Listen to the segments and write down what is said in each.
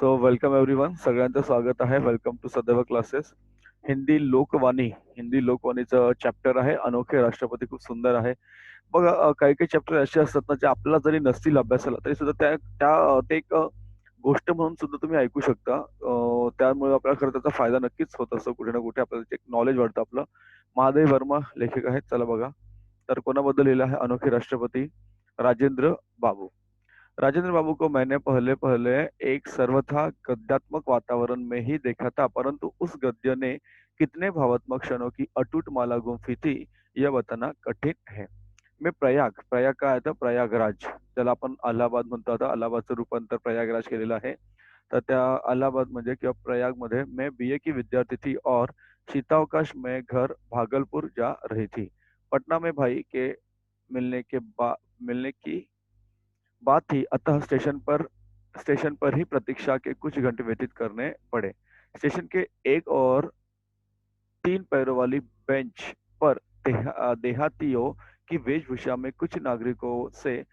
So welcome everyone, सगळ्यांचं स्वागत आहे. वेलकम टू सदैव क्लासेस. हिंदी लोकवाणी. हिंदी लोकवाणीचं चॅप्टर आहे अनोखे राष्ट्रपती. खूप सुंदर आहे. बघा, काही काही चॅप्टर असे असतात ना, जे आपल्याला जरी नसतील अभ्यासाला तरी सुद्धा त्या त्या ते एक गोष्ट म्हणून सुद्धा तुम्ही ऐकू शकता. त्यामुळे आपल्याला खरं त्याचा फायदा नक्कीच होत असतो. कुठे ना कुठे आपल्याला एक नॉलेज वाढतं आपलं. महादेव वर्मा लेखक आहेत. चला बघा. तर कोणाबद्दल लिहिलं आहे अनोखे राष्ट्रपती? राजेंद्र बाबू. राजेंद्र बाबू को मैंने पहले पहले एक सर्वथा गद्यात्मक वातावरण में ही देखा था, परंतु उस गद्य ने कितने भावात्मक क्षणों की अटूट माला गुंफी थी, यह बताना कठिन है. मैं प्रयाग काय आहे? प्रयागराज, ज्याला आपण अलाहाबाद म्हणतो. आता अलाहाबादचं रूपांतर प्रयागराज केलेलं आहे. तर त्या अलाहाबाद म्हणजे किंवा प्रयागमध्ये मैं बीए की विद्यार्थी थी और शीतावकाश में घर भागलपुर जा रही थी. पटना में भाई के मिलने की बात थी, अतः स्टेशन पर ही प्रतीक्षा के कुछ घंटे व्यतीत करने पड़े. स्टेशन के एक और 3 पैरों वाली बेंच पर देहातियों की वेशभूषा में कुछ नागरिकों से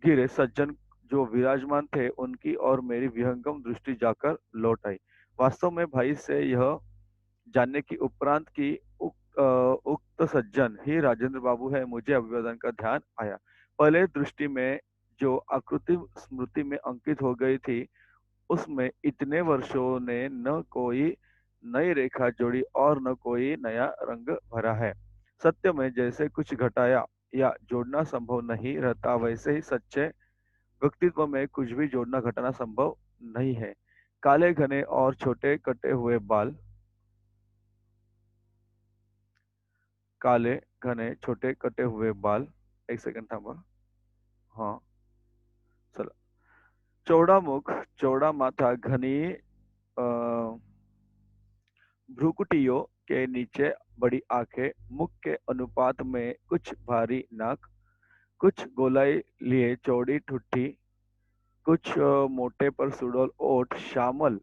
घिरे सज्जन जो विराजमान थे, उनकी और मेरी विहंगम दृष्टि जाकर लौट आई. वास्तव में भाई से यह जानने की उपरांत की उक्त सज्जन ही राजेंद्र बाबू है, मुझे अभिवादन का ध्यान आया. पहले दृष्टि में जो आकृति स्मृति में अंकित हो गई थी, उसमें इतने वर्षों ने न कोई नई रेखा जोड़ी और न कोई नया रंग भरा है. सत्य में जैसे कुछ घटाया या जोड़ना संभव नहीं रहता, वैसे ही सच्चे व्यक्तित्व में कुछ भी जोड़ना घटाना संभव नहीं है. काले घने और छोटे कटे हुए बाल, काले घने छोटे कटे हुए बाल. एक सेकंड थांबा. हाँ, चला. चौड़ा मुख, चौड़ा माथा, घनी भ्रुकुटियों के नीचे बड़ी आंखें, मुख के अनुपात में कुछ भारी नाक, कुछ गोलाई लिए चौड़ी ठुड्डी, कुछ मोटे पर सुडौल ओठ, श्यामल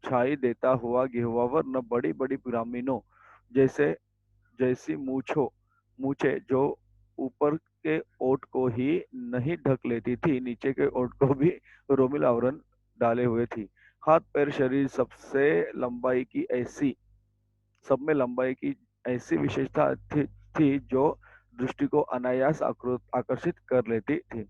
छाई देता हुआ गेहुआ वर्ण, बड़ी बड़ी ग्रामीणों जैसे जैसी मूछे जो ऊपर के ओठ को ही नहीं ढक लेती थी, नीचे के ओठ को भी रोमिल आवरण डाले हुए थी. हाथ पैर शरीर सब में लंबाई की ऐसी विशेषता थी जो दृष्टि को अनायास आकर्षित कर लेती थी.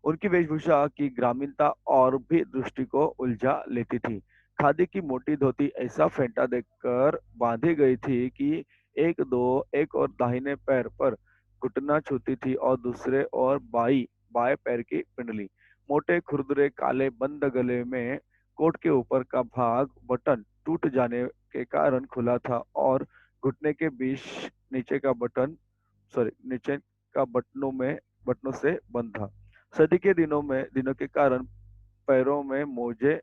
उनकी वेशभूषा की ग्रामीणता और भी दृष्टि को उलझा लेती थी. खादी की मोटी धोती ऐसा फेंटा देकर बांधी गई थी कि एक और दाहिने पैर पर घुटना छूती थी और दूसरे और बाएं पैर की पिंडली. मोटे खुरदरे काले बंद गले में कोट के ऊपर का भाग बटन टूट जाने के कारण खुला था और घुटने के बीच नीचे का बटन नीचे का बटनों से बंद था. सर्दी के दिनों के कारण पैरों में मोजे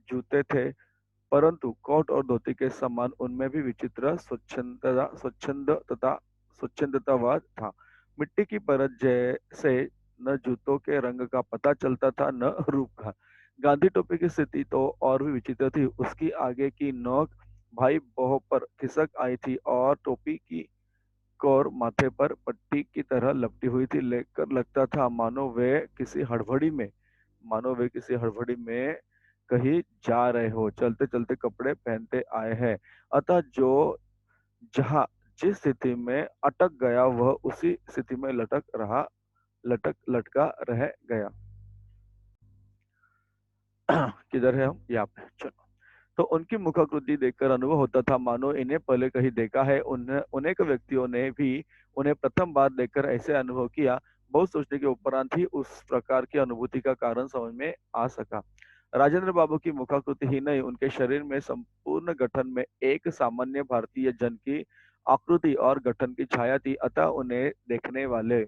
जूते थे, परंतु कोट और धोती के समान उनमें भी विचित्र स्वच्छंदतावाद था. मिट्टी की परत जैसे न जूतों के रंग का पता चलता था न रूप का. गांधी टोपी की स्थिति तो और भी विचित्र थी. उसकी आगे की नोक भाई बहो पर खिसक आई थी और टोपी की कोर माथे पर पट्टी की तरह लपटी हुई थी. लेकर लगता था मानो वे किसी हड़बड़ी में कहीं जा रहे हो, चलते चलते कपड़े पहनते आए हैं. अतः जो जहाँ जिस स्थिति में अटक गया वह उसी स्थिति में लटका रह गया. किधर है हम? यहाँ पे. चलो. तो उनकी मुखाकृति देखकर अनुभव होता था मानो इन्हें पहले कहीं देखा है. अनेक व्यक्तियों ने भी उन्हें प्रथम बार देखकर ऐसे अनुभव किया. बहुत सोचने के उपरांत ही उस प्रकार की अनुभूति का कारण समझ में आ सका. राजेंद्र बाबू की मुखाकृति ही नहीं, उनके शरीर में संपूर्ण गठन में एक सामान्य भारतीय जन की आकृति और गठन की छाया थी. अतः उन्हें देखने वाले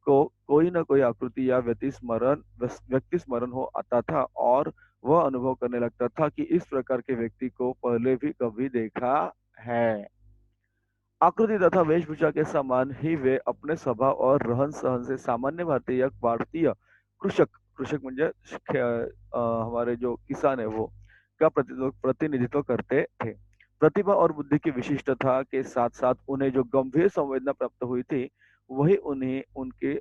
को कोई न कोई आकृति या व्यक्ति स्मरण हो आता था और वह अनुभव करने लगता था कि इस प्रकार के व्यक्ति को पहले भी कभी देखा है. आकृति तथा वेशभूषा के समान ही वे अपने स्वभाव और रहन सहन से सामान्य भारतीय कृषक कृषक म्हणजे हमारे जो किसान है वो का प्रतिनिधित्व करते थे. प्रतिभा और बुद्धि की विशिष्टता के साथ साथ उन्हें जो गंभीर संवेदना प्राप्त हुई थी, वही उन्हें उनके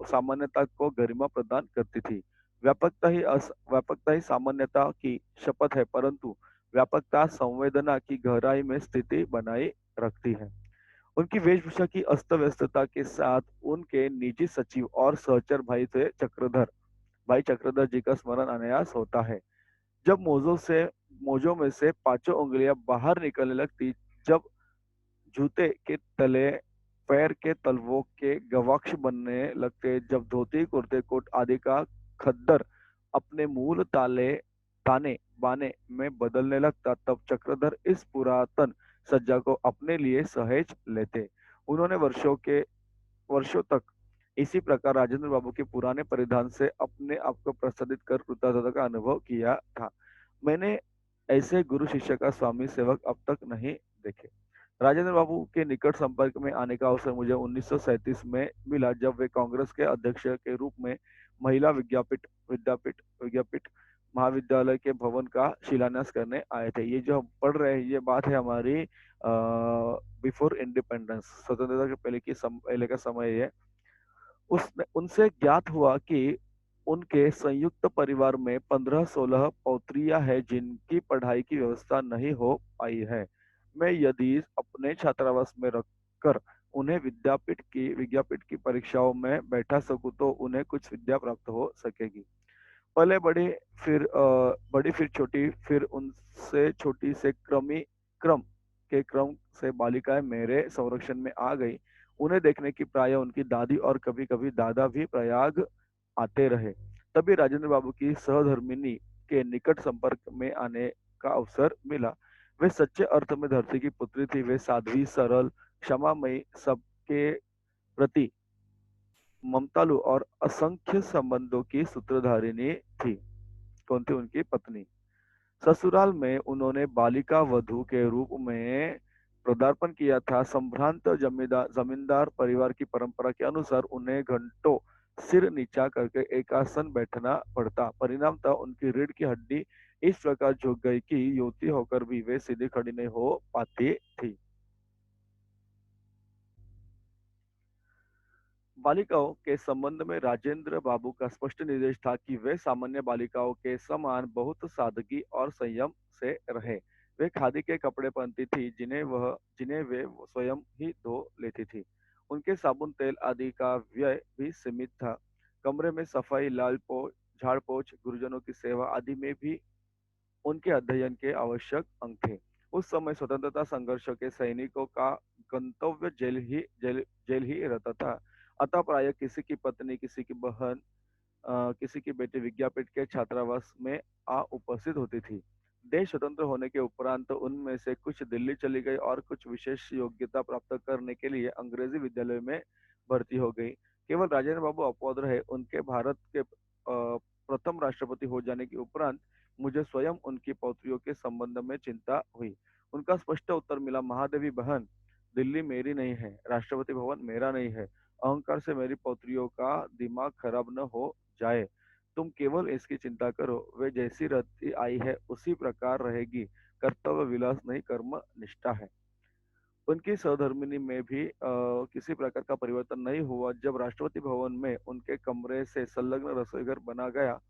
सामान्यता को गरिमा प्रदान करती थी. व्यापकता ही सामान्यता की शपथ है, परंतु व्यापकता संवेदना की गहराई में स्थिति बनाए रखती है। उनकी वेशभूषा की अस्त व्यस्तता के साथ उनके निजी सचिव और सहचर भाई चक्रधर जी का स्मरण अनायास होता है। जब मोजों में से पांचों उंगलियां बाहर निकलने लगती, जब जूते के तले पैर के तलवों के गवाक्ष बनने लगते, जब धोती कुर्ते कोट आदि का खद्दर अपने मूल ताने बाने में बदलने लगता, तब चक्रधर इस पुरातन सज्जा को अपने लिए सहेज लेते। उन्होंने वर्षों तक इसी प्रकार राजेंद्र बाबू के पुराने परिधान से अपने आप को प्रसादित कर कृतज्ञता का अनुभव किया था। मैंने ऐसे गुरु शिष्य का स्वामी सेवक अब तक नहीं देखे। राजेंद्र बाबू के निकट संपर्क में आने का अवसर मुझे 1937 में मिला, जब वे कांग्रेस के अध्यक्ष के रूप में महिला विद्यापीठ विद्यापीठ महाविद्यालय के भवन का शिलान्यास करने आए थे। ये जो हम पढ़ रहे हैं, ये बात है हमारी बिफोर इंडिपेंडेंस, स्वतंत्रता के पहले का समय है। उसने उनसे ज्ञात हुआ कि उनके संयुक्त परिवार में 15-16 पौत्रियां हैं जिनकी पढ़ाई की व्यवस्था नहीं हो पाई है। मैं यदि अपने छात्रावास में रखकर उन्हें विद्यापीठ की परीक्षाओं में बैठा सकूं, तो उन्हें कुछ विद्या प्राप्त हो सकेगी। पहले बड़ी फिर छोटी, फिर उनसे छोटी से क्रम से बालिकाएं मेरे संरक्षण में आ गई। उन्हें देखने की प्राय उनकी दादी और कभी कभी दादा भी प्रयाग आते रहे। तभी राजेंद्र बाबू की सहधर्मिणी के निकट संपर्क में आने का अवसर मिला। वे सच्चे अर्थ में धरती की पुत्री थी। वे साध्वी, सरल, क्षमामयी, सबके प्रति ममतालु और असंख्य संबंधों की सूत्रधारिणी थी। कौन थी? उनकी पत्नी। ससुराल में उन्होंने बालिका वधू के रूप में पदार्पण किया था। संभ्रांत जमींदार परिवार की परंपरा के अनुसार उन्हें घंटों सिर नीचा करके एकासन बैठना पड़ता। परिणामतः उनकी रीढ़ की हड्डी इस प्रकार झुक गई कि युवती होकर भी वे सीधी खड़ी नहीं हो पाती थी। बालिकाओं के संबंध में राजेंद्र बाबू का स्पष्ट निर्देश था कि वे सामान्य बालिकाओं के समान बहुत सादगी और संयम से रहे। वे खादी के कपड़े पहनती थी, जिन्हें वे स्वयं ही धो लेती थी। उनके साबुन, तेल आदि का व्यय भी सीमित था। कमरे में सफाई, झाड़ पोछ, गुरुजनों की सेवा आदि में भी उनके अध्ययन के आवश्यक अंग थे। उस समय स्वतंत्रता संघर्ष के सैनिकों का गंतव्य जेल ही रहता था। अतः प्राय किसी की पत्नी, किसी की बहन, किसी की बेटी विद्यापीठ के छात्रावास में आ उपस्थित होती थी। देश स्वतंत्र होने के उपरांत उनमें से कुछ दिल्ली चली गई और कुछ विशेष योग्यता प्राप्त करने के लिए अंग्रेजी विद्यालय में भर्ती हो गई। केवल राजेंद्र बाबू अपवाद रहे। उनके भारत के प्रथम राष्ट्रपति हो जाने के उपरांत मुझे स्वयं उनकी पौत्रियों के संबंध में चिंता हुई। उनका स्पष्ट उत्तर मिला, महादेवी बहन, दिल्ली मेरी नहीं है, राष्ट्रपति भवन मेरा नहीं है। अहंकार से मेरी पौत्रियों का दिमाग खराब न हो जाए। तुम केवल इसकी चिंता करो, वे जैसी रहती आई है उसी प्रकार रहेगी। कर्तव्य विलास नहीं, कर्म निष्ठा है। उनकी सहधर्मिणी में भी किसी प्रकार का परिवर्तन नहीं हुआ। जब राष्ट्रपति भवन में उनके कमरे से संलग्न रसोई घर बन गया,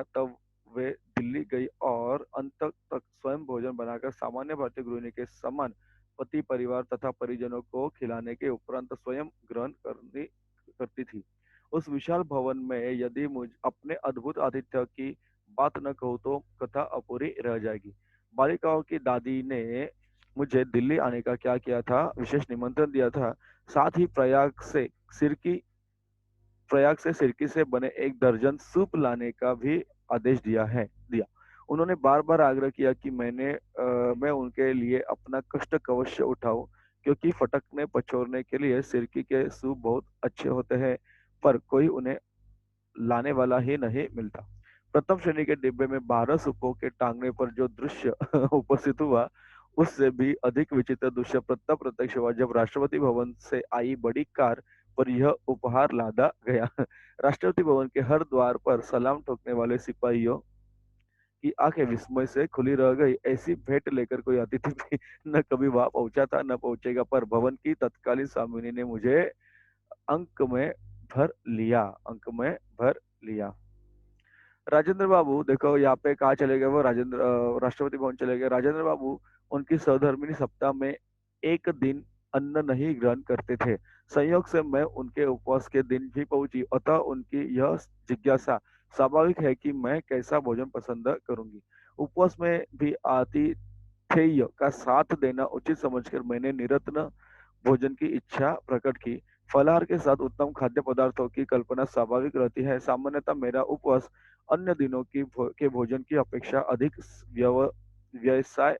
तब वे दिल्ली गई और अंत तक स्वयं भोजन बनाकर सामान्य भारतीय गृहिणी के समान पति, परिवार तथा परिजनों को खिलाने के उपरांत स्वयं ग्रहण करती थी। उस विशाल भवन में यदि मुझ अपने अद्भुत आतिथ्य की बात न कहूँ तो कथा अपूरी रह जाएगी। बालिकाओं की दादी ने मुझे दिल्ली आने का क्या किया था, विशेष निमंत्रण दिया था। साथ ही प्रयाग से सिरकी से बने 1 दर्जन सूप लाने का भी आदेश दिया। उन्होंने बार बार आग्रह किया कि मैं उनके लिए अपना कष्ट अवश्य उठाऊं, क्योंकि फटकने पछोड़ने के लिए सिरकी के सूप बहुत अच्छे होते हैं, पर कोई उन्हें लाने वाला ही नहीं मिलता। प्रथम श्रेणी के डिब्बे में 12 सूपों के टांगने पर जो दृश्य उपस्थित हुआ, उससे भी अधिक विचित्र दृश्य प्रत्यक्ष हुआ जब राष्ट्रपति भवन से आई बड़ी कार पर यह उपहार लादा गया। राष्ट्रपति भवन के हर द्वार पर सलाम ठोकने वाले सिपाहियों की आंखें विस्मय से खुली रह गई। ऐसी भेंट लेकर कोई अतिथि भी न कभी वहां पहुंचा था, न पहुंचेगा। पर भवन की तत्कालीन स्वामिनी ने मुझे अंक में अंक में भर लिया। राजेंद्र बाबू देखो यहाँ पे कहाँ चले गए, वो राष्ट्रपति भवन चले गए। राजेंद्र बाबू उनकी सहधर्मिणी सप्ताह में एक दिन अन्न नहीं ग्रहण करते थे। संयोग से मैं उनके उपवास के दिन भी पहुंची, अतः उनकी यह जिज्ञासा स्वाभाविक है कि मैं कैसा भोजन पसंद करूंगी। उपवास में भी आतिथेय का साथ देना उचित समझकर मैंने निरत्न भोजन की इच्छा प्रकट की। फलाहार के साथ उत्तम खाद्य पदार्थों की कल्पना स्वाभाविक रहती है। सामान्यतः मेरा उपवास अन्य दिनों के भोजन की अपेक्षा अधिक व्यव व्यवसाय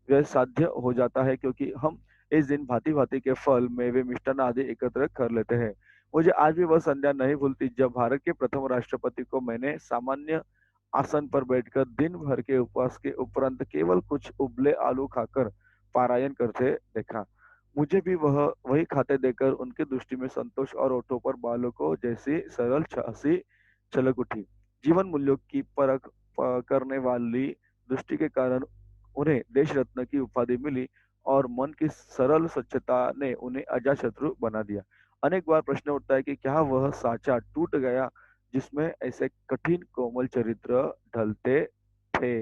व्यवसाध्य हो जाता है, क्योंकि हम इस दिन भांति भांति के फल, मेवे, मिष्टान आदि एकत्र कर लेते हैं। मुझे आज भी वह संध्या नहीं भूलती जब भारत के प्रथम राष्ट्रपति को मैंने सामान्य आसन पर बैठकर दिन भर के उपवास के उपरांत केवल कुछ उबले आलू खाकर पारायण करते देखा। मुझे भी वही खाते देखकर उनकी दृष्टि में संतोष और ओठों पर बालकों जैसी सरल हंसी छलक उठी। जीवन मूल्यों की परख करने वाली दृष्टि के कारण उन्हें देश रत्न की उपाधि मिली और मन की सरल स्वच्छता ने उन्हें अजातशत्रु बना दिया। अनेक बार प्रश्न उठता है कि क्या वह साँचा टूट गया जिसमें ऐसे कठिन कोमल चरित्र ढलते थे।